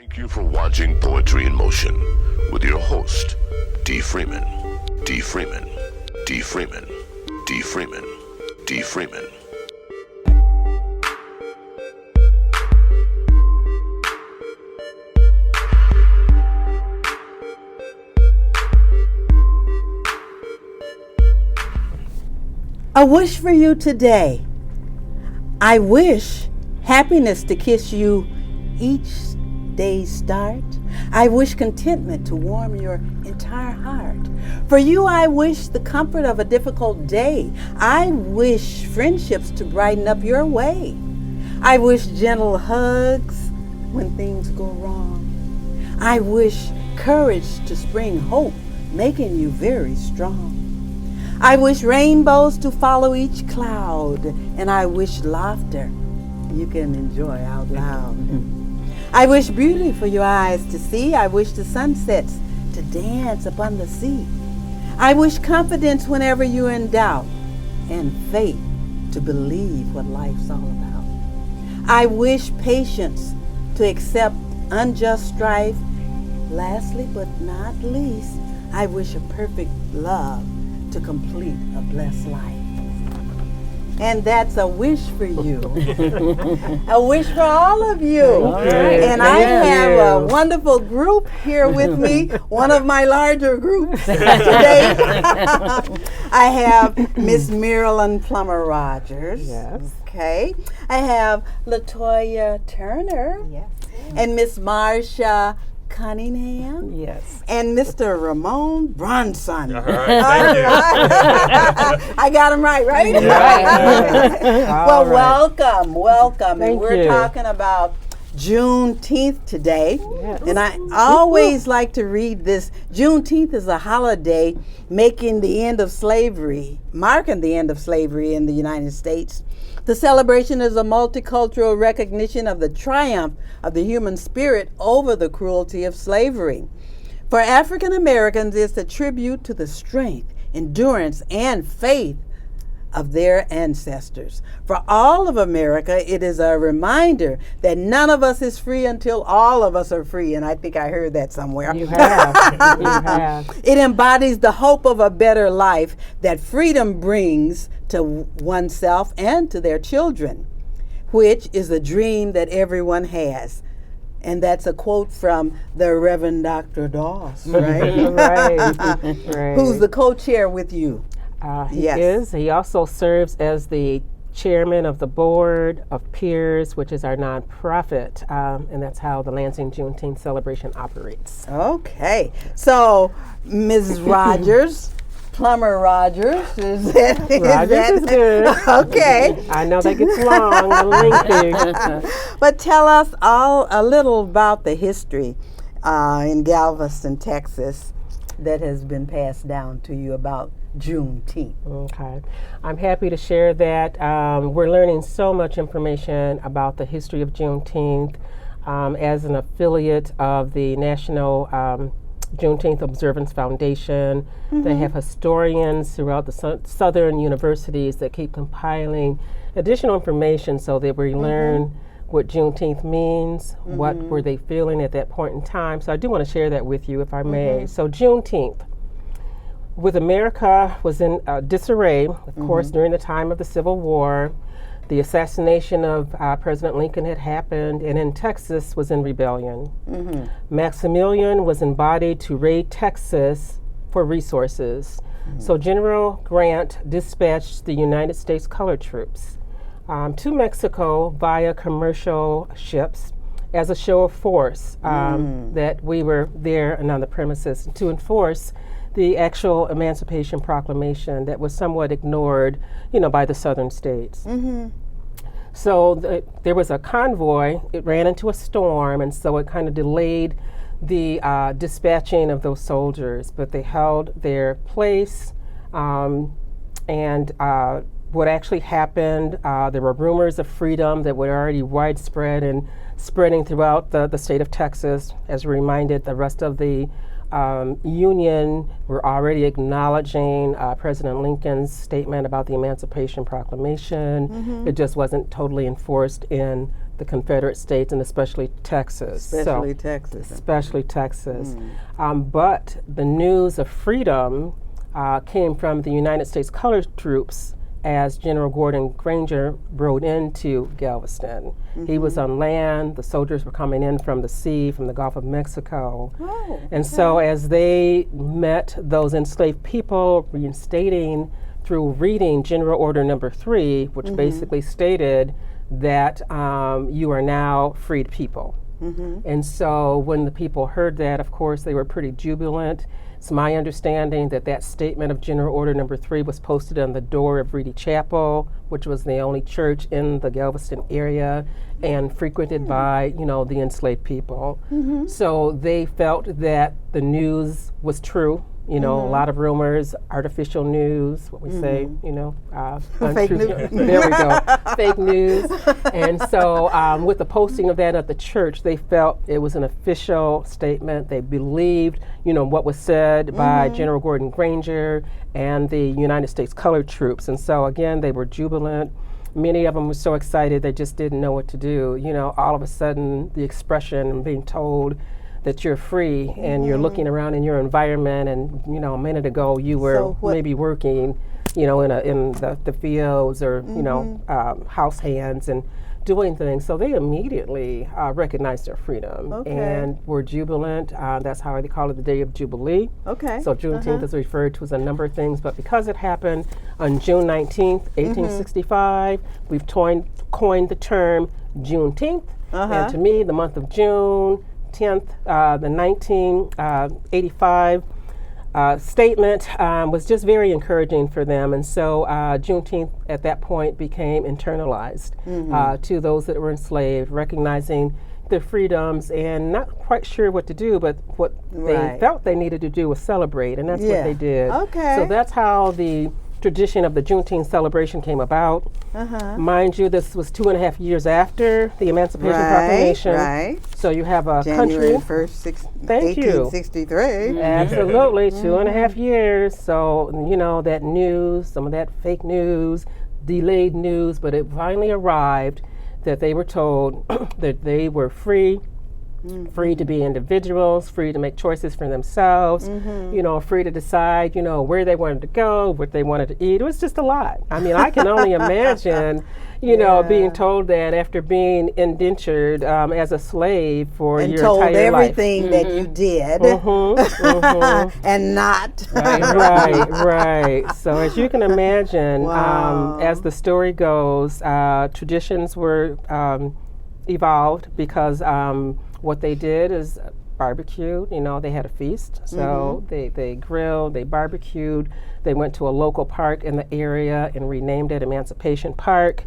Thank you for watching Poetry in Motion with your host, D. Freeman. D. Freeman. D. Freeman. D. Freeman. D. Freeman. A wish for you today. I wish happiness to kiss you each day's start. I wish contentment to warm your entire heart. For you, I wish the comfort of a difficult day. I wish friendships to brighten up your way. I wish gentle hugs when things go wrong. I wish courage to spring hope, making you very strong. I wish rainbows to follow each cloud, and I wish laughter you can enjoy out loud. I wish beauty for your eyes to see. I wish the sunsets to dance upon the sea. I wish confidence whenever you're in doubt, and faith to believe what life's all about. I wish patience to accept unjust strife. Lastly, but not least, I wish a perfect love to complete a blessed life. And that's a wish for you. A wish for all of you. And I have a wonderful group here with me, one of my larger groups today. I have Miss Marilyn Plummer Rogers. Yes. Okay. I have LaToya Turner. Yes. And Miss Marsha Cunningham. Yes. And Mr. Ramon Bronson. All right, thank you. I got him right? Well, welcome. Thank and we're you. talking about Juneteenth today. Yes. And I always like to read this. Juneteenth is a holiday marking the end of slavery in the United States. The celebration is a multicultural recognition of the triumph of the human spirit over the cruelty of slavery. For African Americans, it's a tribute to the strength, endurance, and faith of their ancestors. For all of America, it is a reminder that none of us is free until all of us are free. And I think I heard that somewhere. You have. You have. It embodies the hope of a better life that freedom brings to oneself and to their children, which is a dream that everyone has. And that's a quote from the Reverend Dr. Doss, right? Right. Who's the co-chair with you? He is. He also serves as the chairman of the board of peers, which is our nonprofit, and that's how the Lansing Juneteenth celebration operates. Okay, so Mrs. Rogers, Plummer Rogers, is that? Rogers is good. Okay. I know that gets long and lengthy. But tell us a little about the history in Galveston, Texas, that has been passed down to you about Juneteenth. Okay. I'm happy to share that. We're learning so much information about the history of Juneteenth as an affiliate of the National Juneteenth Observance Foundation. They have historians throughout the southern universities that keep compiling additional information so that we learn what Juneteenth means, what were they feeling at that point in time. So I do want to share that with you, if I may. So Juneteenth, with America was in disarray, of course, during the time of the Civil War. The assassination of President Lincoln had happened, and in Texas was in rebellion. Maximilian was embodied to raid Texas for resources. So General Grant dispatched the United States colored troops to Mexico via commercial ships as a show of force that we were there and on the premises to enforce the actual Emancipation Proclamation that was somewhat ignored, by the southern states. So there was a convoy. It ran into a storm, and so it kind of delayed the dispatching of those soldiers. But they held their place, and what actually happened, there were rumors of freedom that were already widespread and spreading throughout the state of Texas. As reminded, the rest of the Union were already acknowledging President Lincoln's statement about the Emancipation Proclamation. It just wasn't totally enforced in the Confederate States, and especially Texas. Especially Texas. Especially Texas. But the news of freedom came from the United States colored troops as General Gordon Granger rode into Galveston. He was on land, the soldiers were coming in from the sea, from the Gulf of Mexico. And so as they met those enslaved people, reinstating through reading General Order Number 3, which basically stated that you are now freed people. And so when the people heard that, of course, they were pretty jubilant. It's my understanding that that statement of General Order Number 3 was posted on the door of Reedy Chapel, which was the only church in the Galveston area and frequented by, the enslaved people. So they felt that the news was true. A lot of rumors, artificial news, what we say, fake news. There we go, fake news. And so with the posting of that at the church, they felt it was an official statement. They believed, what was said by General Gordon Granger and the United States colored troops. And so again, they were jubilant. Many of them were so excited they just didn't know what to do. All of a sudden, the expression being told that you're free and you're looking around in your environment, and a minute ago you were maybe working, in the fields or house hands and doing things. So they immediately recognized their freedom and were jubilant. That's how they call it the Day of Jubilee. So Juneteenth is referred to as a number of things, but because it happened on June 19th, 1865, we've coined the term Juneteenth. And to me, the month of June 10th, the 1985 statement was just very encouraging for them. And so Juneteenth at that point became internalized to those that were enslaved, recognizing their freedoms and not quite sure what to do, but what they felt they needed to do was celebrate, and that's what they did. So that's how the tradition of the Juneteenth celebration came about. Mind you, this was 2.5 years after the Emancipation Proclamation. So you have a January country. 1st, Thank you. 1863. Absolutely, 2.5 years. So, that news, some of that fake news, delayed news, but it finally arrived that they were told that they were free. Free to be individuals, free to make choices for themselves, free to decide, where they wanted to go, what they wanted to eat. It was just a lot. I mean, I can only imagine, being told that after being indentured as a slave for your entire life. And told everything that you did and not. Right. So as you can imagine, as the story goes, traditions were evolved because what they did is barbecued. They had a feast. So they grilled, they barbecued. They went to a local park in the area and renamed it Emancipation Park.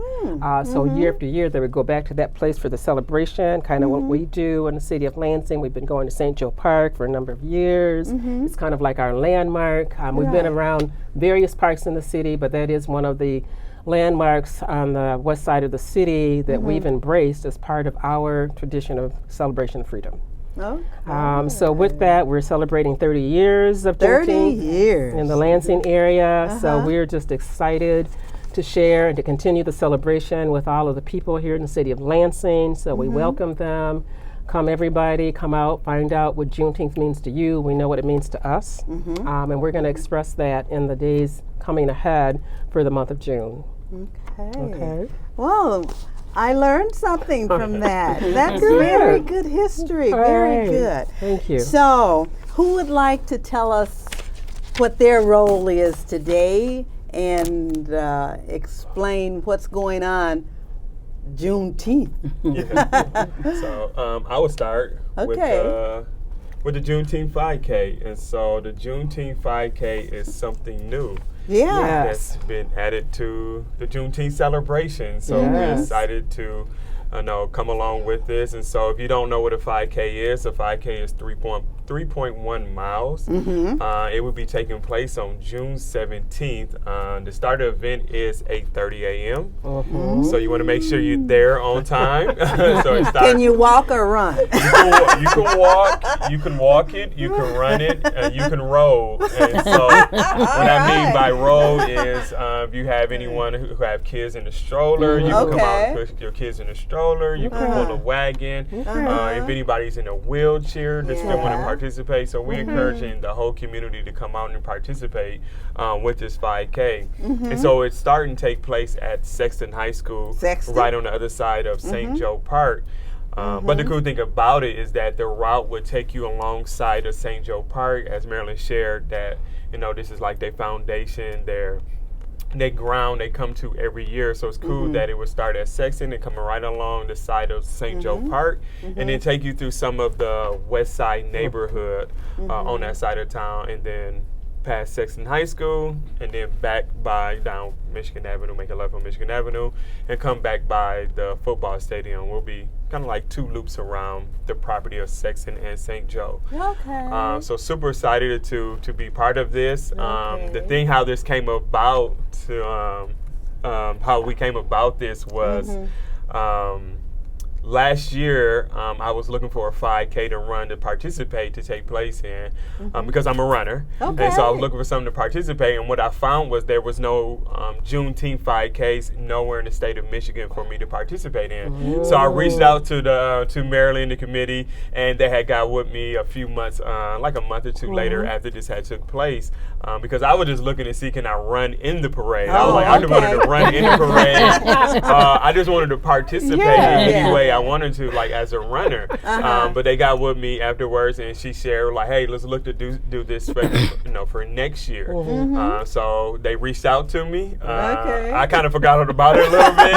So year after year, they would go back to that place for the celebration, kind of what we do in the city of Lansing. We've been going to St. Joe Park for a number of years. It's kind of like our landmark. We've been around various parks in the city, but that is one of the landmarks on the west side of the city that we've embraced as part of our tradition of celebration of freedom. So with that, we're celebrating 30 years of Juneteenth in the Lansing area. So we're just excited to share and to continue the celebration with all of the people here in the city of Lansing. So we welcome them. Come everybody, come out, find out what Juneteenth means to you. We know what it means to us. And we're going to express that in the days coming ahead for the month of June. Okay. Well, I learned something from that. That's very good history. Very good. Thank you. So, who would like to tell us what their role is today and explain what's going on Juneteenth? So I would start with the Juneteenth 5K. And so the Juneteenth 5K is something new. That's been added to the Juneteenth celebration. So we're excited to come along with this. And so if you don't know what a 5K is, a 5K is 3.1 miles. It will be taking place on June 17th. The start of the event is 8:30 a.m. So you want to make sure you're there on time. So it starts. Can you walk or run? You can walk. You can walk it. You can run it. And you can roll. And so what I mean by roll is if you have anyone who have kids in the stroller, you can come out and push your kids in the stroller. stroller, you can pull a wagon. If anybody's in a wheelchair, they still want to participate. So we're encouraging the whole community to come out and participate with this 5K. And so it's starting to take place at Sexton High School, right on the other side of St. Joe Park. But the cool thing about it is that the route would take you alongside of St. Joe Park, as Marilyn shared, that, you know, this is like their foundation, their ground they come to every year. So it's cool that it would start at Sexton and coming right along the side of St. Joe Park, and then take you through some of the west side neighborhood on that side of town, and then past Sexton High School, and then back by down Michigan Avenue, make a left on Michigan Avenue, and come back by the football stadium. We'll be kind of like 2 loops around the property of Sexton and St. Joe. Okay. So super excited to be part of this. The thing how this came about, how we came about this was last year, I was looking for a 5K to run to participate, to take place in, because I'm a runner. And so I was looking for something to participate, and what I found was there was no Juneteenth 5Ks nowhere in the state of Michigan for me to participate in. So I reached out to Marilyn, the committee, and they had got with me a few months, like a month or two later after this had took place, because I was just looking to see, can I run in the parade? I was like, I just wanted to run in the parade. I just wanted to participate in any way I wanted to, like as a runner. But they got with me afterwards, and she shared like, hey, let's look to do this for, for next year. So they reached out to me. I kind of forgot about it a little bit,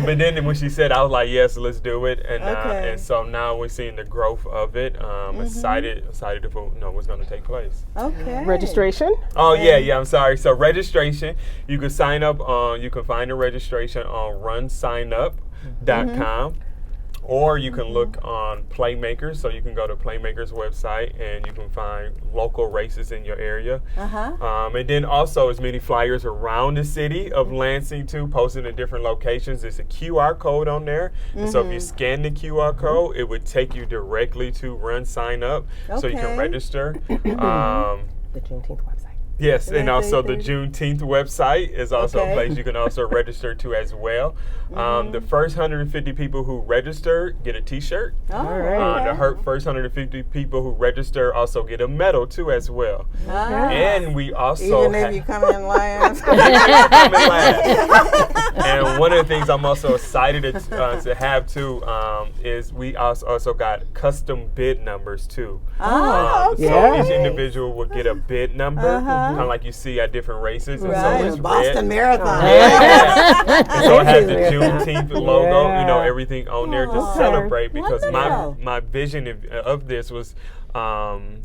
but then when she said, I was like, yes, let's do it. And so now we're seeing the growth of it. Excited to know what's going to take place. Registration? Oh yeah, I'm sorry. So registration, you can sign up on, you can find the registration on runsignup.com, or you can look on Playmakers. So you can go to Playmakers website and you can find local races in your area. And then also as many flyers around the city of Lansing too, posted in different locations. There's a QR code on there. And so if you scan the QR code, it would take you directly to Run Sign Up, so you can register. The Juneteenth website. Yes, and also the Juneteenth website is also a place you can also register to as well. The first 150 people who register get a T-shirt. The first 150 people who register also get a medal too as well. And we also even if you come in last. And one of the things I'm also excited to have too is we also got custom bid numbers too. So each individual will get a bid number. Kind of like you see at different races. And so it's Boston Marathon. And so it has the Juneteenth logo, everything on there to celebrate, because my vision of this was, to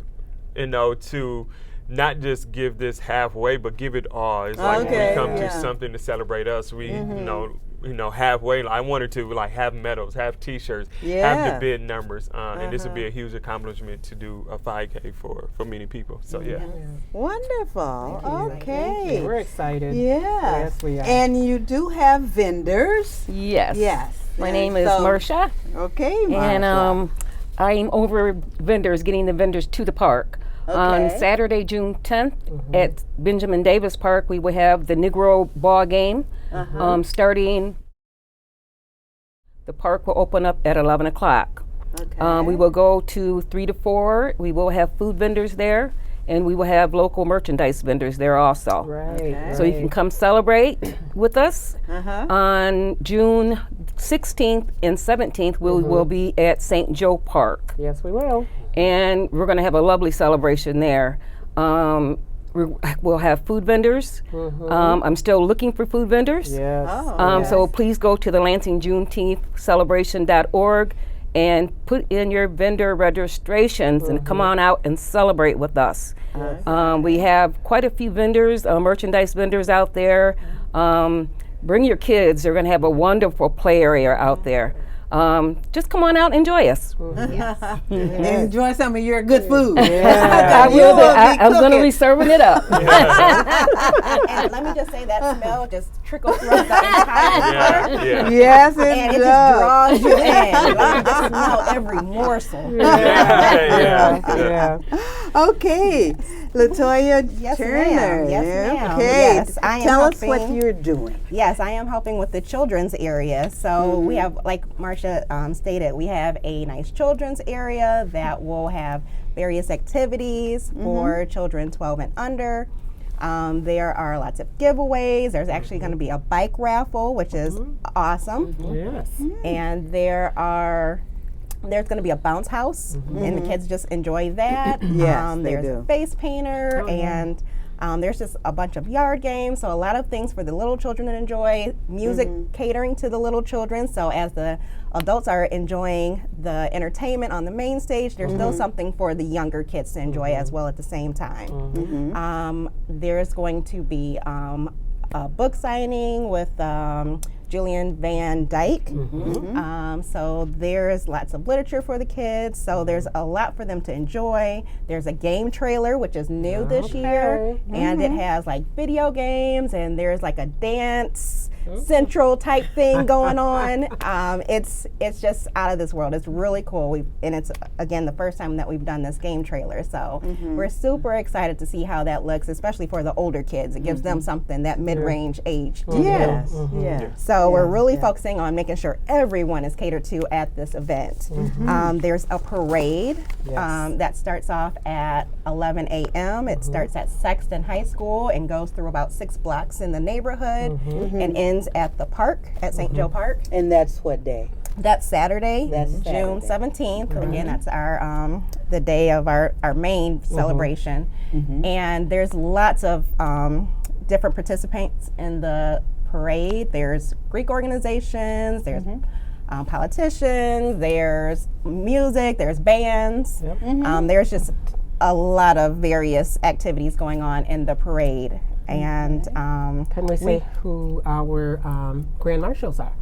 not just give this halfway, but give it all. It's like when we come to something to celebrate us, we, halfway. I wanted to have medals, have T-shirts, have the bid numbers, and this would be a huge accomplishment to do a 5K for many people. So Wonderful. Okay. We're excited. Yes, we are. And you do have vendors. Yes. My name is Marsha. Okay, Marsha. And I'm over vendors, getting the vendors to the park. On Saturday, June 10th, at Benjamin Davis Park, we will have the Negro Ball Game. Starting, the park will open up at 11 o'clock. We will go to 3 to 4. We will have food vendors there, and we will have local merchandise vendors there also. So you can come celebrate with us. On June 16th and 17th, we will be at St. Joe Park. Yes, we will. And we're going to have a lovely celebration there. We'll have food vendors. I'm still looking for food vendors. So please go to the Lansing Juneteenth Celebration.org and put in your vendor registrations and come on out and celebrate with us. We have quite a few vendors, merchandise vendors out there. Bring your kids. They're going to have a wonderful play area out there. Just come on out and enjoy us. And enjoy some of your good food. I will. I'm going to be serving it up. And let me just say, that smell just trickles throughout the entire park. Yes, it and does. It just draws you in. You just smell every morsel. Okay, Latoya Turner. Ma'am. Yes, ma'am. Okay, Yes, I am tell us helping. what you're doing. Yes, I am helping with the children's area. So we have, like Marcia stated, we have a nice children's area that will have various activities for children 12 and under. There are lots of giveaways. There's actually going to be a bike raffle, which is awesome. Yes. And there's going to be a bounce house, and the kids just enjoy that. Yes, they there's do. a face painter, and there's just a bunch of yard games. So a lot of things for the little children to enjoy. Music catering to the little children. So as the adults are enjoying the entertainment on the main stage, there's still something for the younger kids to enjoy as well at the same time. There's going to be a book signing with Julian Van Dyke. So there's lots of literature for the kids. So there's a lot for them to enjoy. There's a game trailer, which is new this year, and it has like video games, and there's like a dance central type thing going on. It's just out of this world. It's really cool. And it's again the first time that we've done this game trailer. So we're super excited to see how that looks, especially for the older kids. It gives them something that mid-range age. Yes, yes. So we're really focusing on making sure everyone is catered to at this event. There's a parade that starts off at 11 a.m. It starts at Sexton High School and goes through about 6 blocks in the neighborhood and ends at the park, at St. Joe Park. And that's what day? That's Saturday, That's June Saturday. 17th. Again, that's our the day of our main celebration. And there's lots of different participants in the parade. There's Greek organizations, there's politicians, there's music, there's bands. There's just a lot of various activities going on in the parade. And Can we say who our grand marshals are?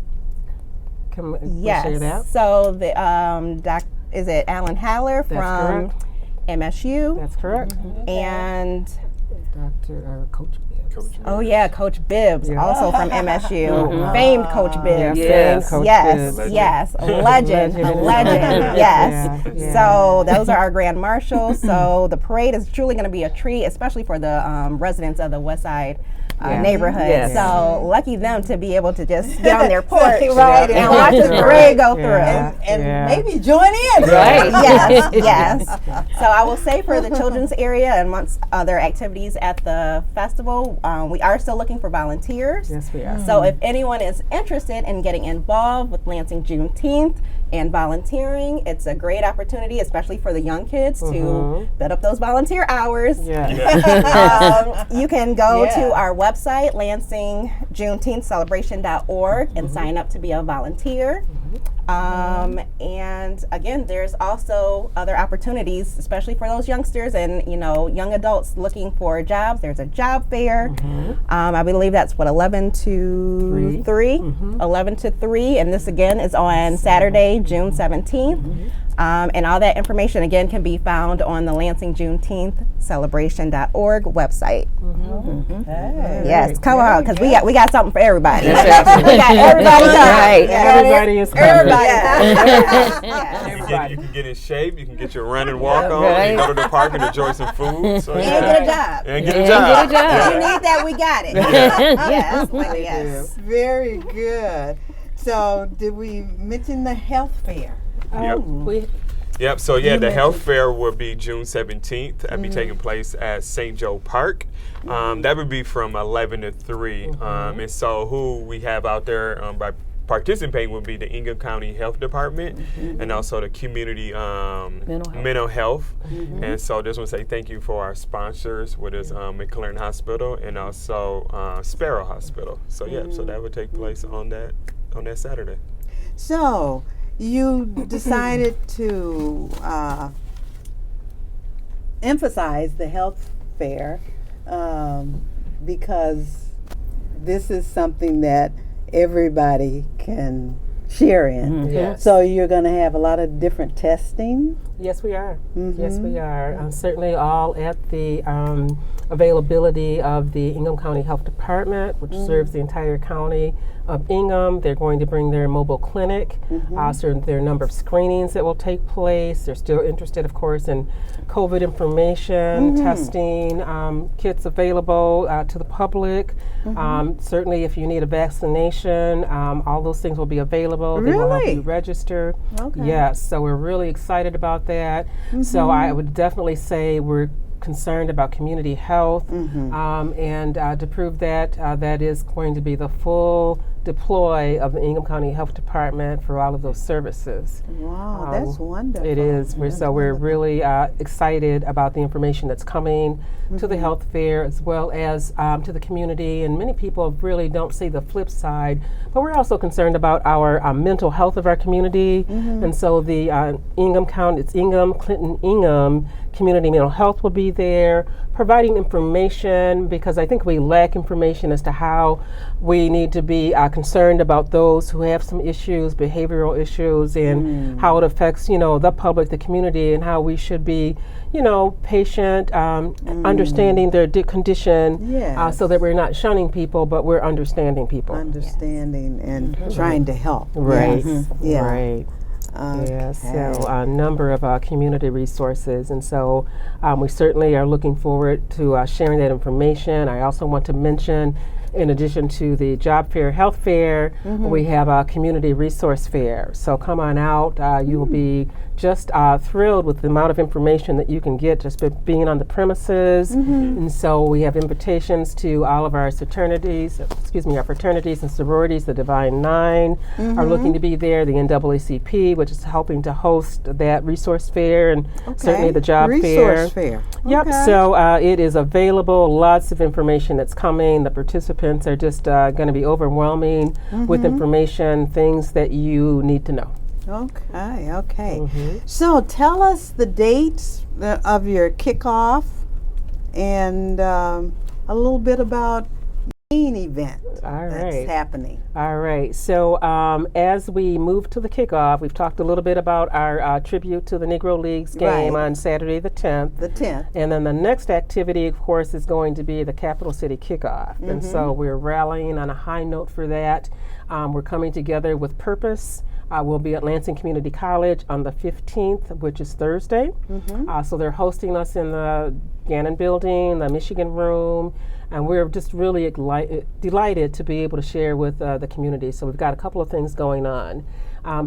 Can we share that? So the is it Alan Haller from correct. MSU? That's correct. And Coach Bibbs. Coach Bibbs, also from MSU, famed Coach Bibbs. Yes, Coach yes, Bibbs. yes, a legend, yes. Yeah. So those are our grand marshals. So the parade is truly going to be a treat, especially for the residents of the West Side neighborhood. Yes. So lucky them to be able to just get on their porch Right, and watch the parade go through. And maybe join in. Right. Yes. So I will say for the children's area and amongst other activities at the festival, we are still looking for volunteers. Yes, we are. So if anyone is interested in getting involved with Lansing Juneteenth and volunteering, it's a great opportunity, especially for the young kids to build up those volunteer hours. You can go to our website, LansingJuneteenthCelebration.org, and sign up to be a volunteer. And again, there's also other opportunities, especially for those youngsters and young adults looking for jobs. There's a job fair. I believe that's 11 to 3. 11 to 3, and this again is on Saturday, June 17th. And all that information again can be found on the Lansing Juneteenth Celebration.org website. Yes, come on, because we got something for everybody. We got everybody covered. Everybody is covered. Everybody. You can get in shape. You can get your run and walk on. You can go to the park and enjoy some food. So, And get a job. And get a job. If you need that, we got it. Yes. Very good. So did we mention the health fair? Yep. So the health fair will be June 17th. That'll be taking place at St. Joe Park. That would be from 11 to 3. And so who we have out there by participating will be the Ingham County Health Department and also the community mental health. And so just want to say thank you for our sponsors, which is McLaren Hospital and also Sparrow Hospital. So so that would take place on that Saturday. So you decided to emphasize the health fair because this is something that everybody can cheer-in. Yes. So you're going to have a lot of different testing? Yes, we are. Yes, we are. Certainly all at the availability of the Ingham County Health Department, which serves the entire county of Ingham. They're going to bring their mobile clinic. So there are a number of screenings that will take place. They're still interested, of course, in COVID information, testing, kits available to the public. Certainly if you need a vaccination, all those things will be available. They will help you register. Yes, so we're really excited about that. So I would definitely say we're concerned about community health, and to prove that, that is going to be the full deploy of the Ingham County Health Department for all of those services. Wow, that's wonderful. It is. We're really excited about the information that's coming to the health fair as well as to the community. And many people really don't see the flip side, but we're also concerned about our mental health of our community. And so the Ingham County, it's Ingham, Clinton, Ingham Community Mental Health will be there, providing information, because I think we lack information as to how we need to be concerned about those who have some issues, behavioral issues, and how it affects, the public, the community, and how we should be, patient, understanding their condition, so that we're not shunning people, but we're understanding people. Understanding and trying to help. Right. Yeah. Right. Yes, so a number of community resources, and so we certainly are looking forward to sharing that information. I also want to mention, in addition to the job fair, health fair, we have a community resource fair. So come on out. You will be just thrilled with the amount of information that you can get just by being on the premises. And so we have invitations to all of our fraternities and sororities. The Divine Nine are looking to be there. The NAACP, which is helping to host that resource fair, and certainly the job resource fair. Yep, so it is available. Lots of information that's coming. The participants are just going to be overwhelming with information, things that you need to know. Okay. So tell us the dates of your kickoff and a little bit about the main event that's happening. All right. So as we move to the kickoff, we've talked a little bit about our tribute to the Negro Leagues game on Saturday the 10th. The 10th. And then the next activity, of course, is going to be the Capital City kickoff. And so we're rallying on a high note for that. We're coming together with purpose. We'll be at Lansing Community College on the 15th, which is Thursday. So they're hosting us in the Gannon Building, the Michigan Room, and we're just really delighted to be able to share with the community. So we've got a couple of things going on.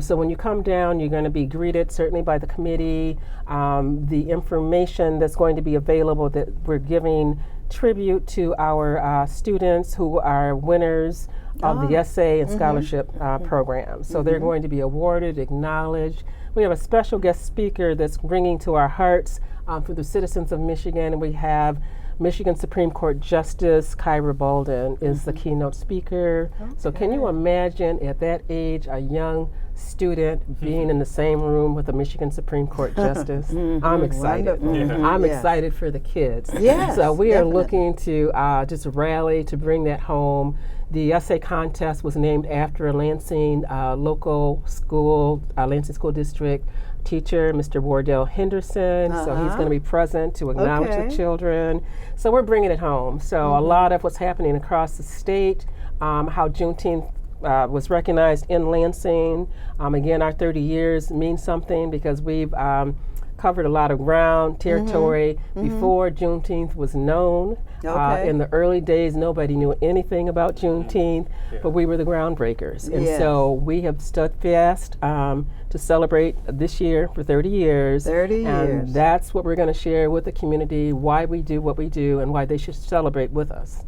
So when you come down, you're going to be greeted certainly by the committee. The information that's going to be available, that we're giving tribute to our students who are winners of the essay and scholarship program. So they're going to be awarded, acknowledged. We have a special guest speaker that's bringing to our hearts for the citizens of Michigan, and we have Michigan Supreme Court Justice Kyra Bolden is the keynote speaker. So can you imagine at that age a young student being in the same room with a Michigan Supreme Court Justice? I'm excited. I'm excited for the kids. So we are looking to just rally to bring that home. The essay contest was named after a Lansing local school, Lansing School District teacher, Mr. Wardell Henderson. So he's going to be present to acknowledge the children. So we're bringing it home. So a lot of what's happening across the state, how Juneteenth was recognized in Lansing. Again, our 30 years means something because we've covered a lot of ground, territory before Juneteenth was known. In the early days, nobody knew anything about Juneteenth, but we were the groundbreakers. And so we have stood fast to celebrate this year for 30 years. 30 years. And that's what we're going to share with the community, why we do what we do and why they should celebrate with us.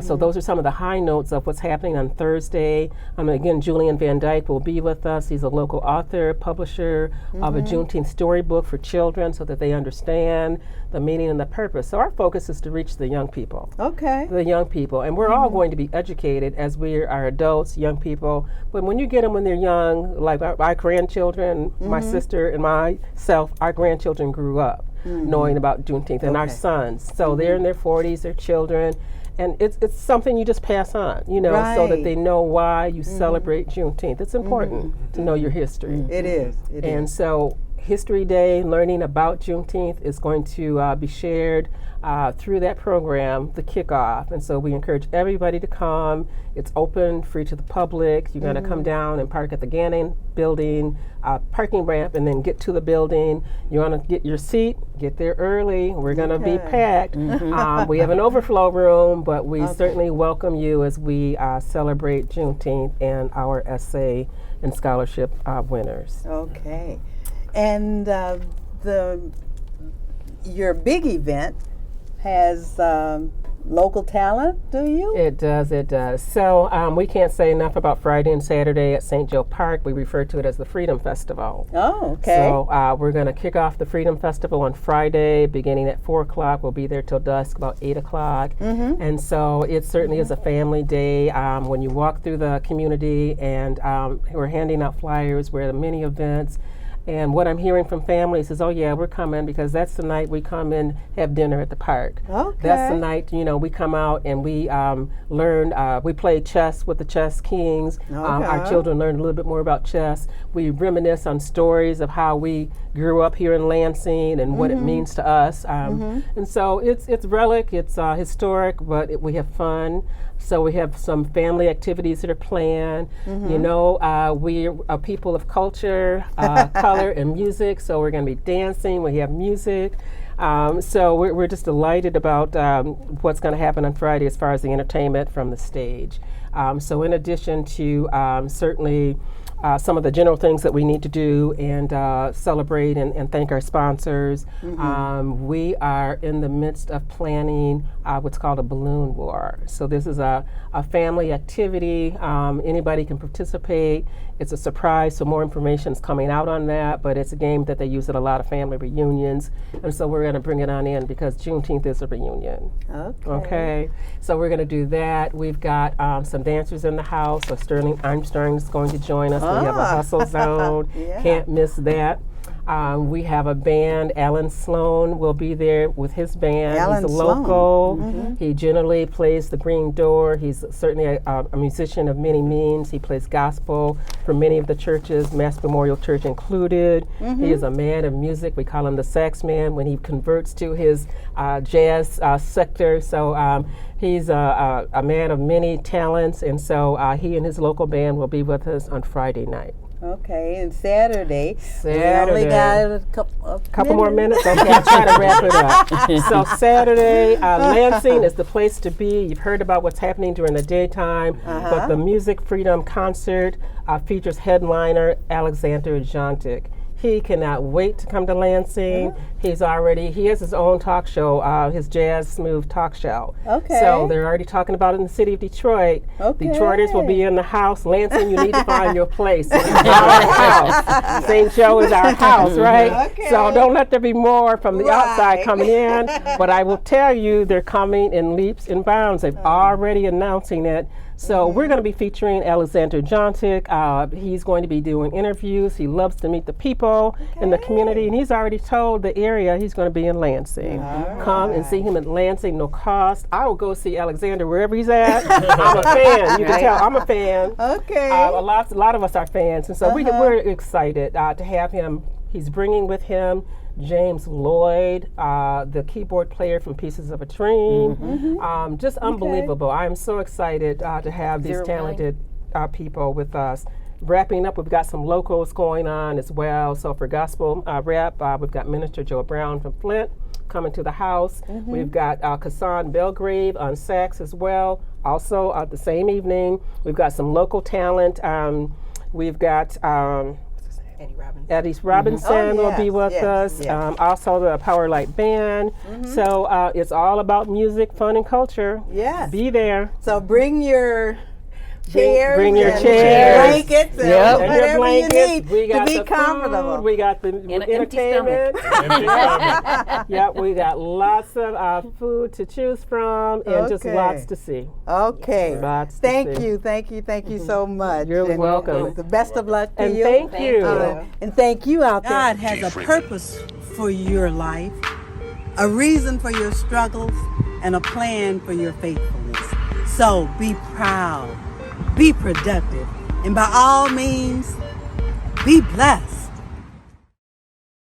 So those are some of the high notes of what's happening on Thursday. Again, Julian Van Dyke will be with us. He's a local author, publisher of a Juneteenth storybook for children so that they understand the meaning and the purpose. So our focus is to reach the young people. The young people. And we're all going to be educated as we are adults, young people. But when you get them when they're young, like our grandchildren, my sister and myself, our grandchildren grew up knowing about Juneteenth, and our sons. So they're in their 40s, they're children. and it's something you just pass on, you know, so that they know why you celebrate Juneteenth. It's important to know your history. It is. And so History Day, learning about Juneteenth, is going to be shared through that program, the kickoff. And so we encourage everybody to come. It's open, free to the public. You're going to come down and park at the Gannon building, parking ramp, and then get to the building. You want to get your seat, get there early. We're going to be packed. We have an overflow room, but we certainly welcome you as we celebrate Juneteenth and our essay and scholarship winners. Okay. And your big event has local talent, do you? It does. So we can't say enough about Friday and Saturday at St. Joe Park. We refer to it as the Freedom Festival. Oh, okay. So we're going to kick off the Freedom Festival on Friday, beginning at 4 o'clock. We'll be there till dusk, about 8 o'clock. And so it certainly is a family day. When you walk through the community, and we're handing out flyers, we're at many events. And what I'm hearing from families is, oh yeah, we're coming because that's the night we come and have dinner at the park. Okay. That's the night, you know, we come out and we learn, we play chess with the chess kings. Our children learn a little bit more about chess. We reminisce on stories of how we grew up here in Lansing and what it means to us. And so it's relic, it's historic, but we have fun. So we have some family activities that are planned. You know, we are a people of culture, color, and music. So we're going to be dancing. We have music. So we're just delighted about what's going to happen on Friday as far as the entertainment from the stage. So in addition to certainly some of the general things that we need to do and celebrate and thank our sponsors. We are in the midst of planning what's called a balloon war. So this is a family activity. Anybody can participate. It's a surprise, so more information is coming out on that, but it's a game that they use at a lot of family reunions. And so we're going to bring it on in because Juneteenth is a reunion. Okay. So we're going to do that. We've got some dancers in the house. So Sterling Armstrong is going to join us. We have a hustle zone. Can't miss that. We have a band. Alan Sloan will be there with his band. He's a local. He generally plays the Green Door. He's certainly a musician of many means. He plays gospel for many of the churches, Mass Memorial Church included. He is a man of music. We call him the sax man when he converts to his jazz sector. So he's a man of many talents, and so he and his local band will be with us on Friday night. Okay, and Saturday. We only got a couple more minutes. Okay, I'll try to wrap it up. So Saturday, Lansing is the place to be. You've heard about what's happening during the daytime, but the Music Freedom Concert features headliner Alexander Juneteenth. He cannot wait to come to Lansing. He has his own talk show, his Jazz Smooth talk show. Okay. So they're already talking about it in the city of Detroit. Okay. Detroiters will be in the house. Lansing, you need to find your place. It's our house. St. Joe is our house, right? Okay. So don't let there be more from the outside coming in. But I will tell you, they're coming in leaps and bounds. They've already announcing it. So we're going to be featuring Alexander Juneteenth. He's going to be doing interviews. He loves to meet the people in the community, and he's already told the area he's going to be in Lansing. Come and see him in Lansing, no cost. I will go see Alexander wherever he's at. I'm a fan. You can tell I'm a fan. Okay. A lot of us are fans, and so we're excited to have him. He's bringing with him James Lloyd, the keyboard player from Pieces of a Dream. Just unbelievable. I'm so excited to have these talented people with us. Wrapping up, we've got some locals going on as well. So for gospel rap, we've got Minister Joe Brown from Flint coming to the house. We've got Kassan Belgrave on sax as well. Also the same evening, we've got some local talent. We've got Eddie Robinson will be with us. Also the Power Light Band. So it's all about music, fun, and culture. Yes. Be there. So bring your chairs. Bring your chairs. Blankets. Whatever you need to be comfortable. Food, we got the entertainment. We got lots of food to choose from and just lots to see. Okay. Thank you so much. You're welcome. The best of luck to you. Thank you. And thank you out there. God has a purpose for your life. a reason for your struggles, and a plan for your faithfulness. So be proud, be productive, and by all means, be blessed.